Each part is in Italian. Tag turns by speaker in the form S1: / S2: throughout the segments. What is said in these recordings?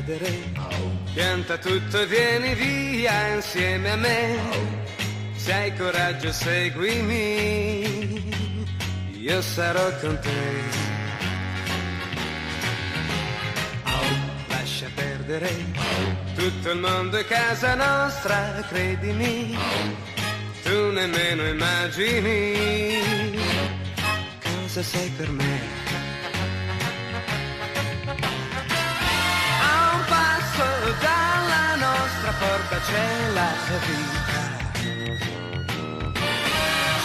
S1: perdere. Pianta tutto e vieni via insieme a me. Se hai coraggio seguimi, io sarò con te. Lascia perdere, tutto il mondo è casa nostra, credimi. Tu nemmeno immagini cosa sei per me. A un passo dalla nostra porta c'è la vita.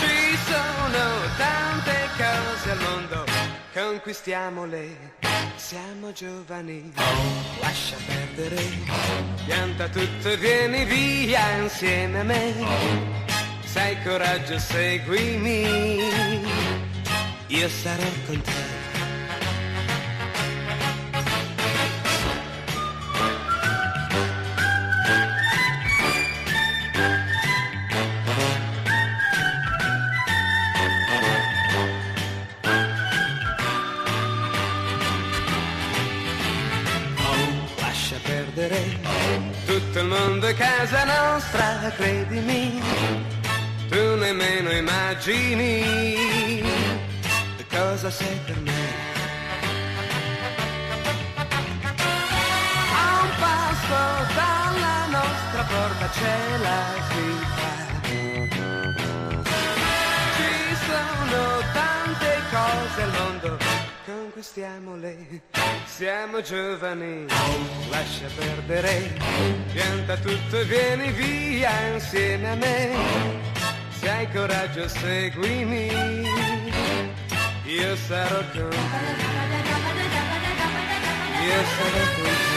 S1: Ci sono tante cose al mondo, conquistiamole, siamo giovani. Lascia perdere, pianta tutto e vieni via insieme a me. Se hai coraggio seguimi, io sarò con te. Lascia perdere, tutto il mondo è casa nostra, credimi. Tu nemmeno immagini cosa sei per me. A un passo dalla nostra porta c'è la vita. Ci sono tante cose al mondo, conquistiamole, siamo giovani. Lascia perdere, pianta tutto e vieni via insieme a me. Se hai coraggio seguimi, io sarò con te. Io sarò con te.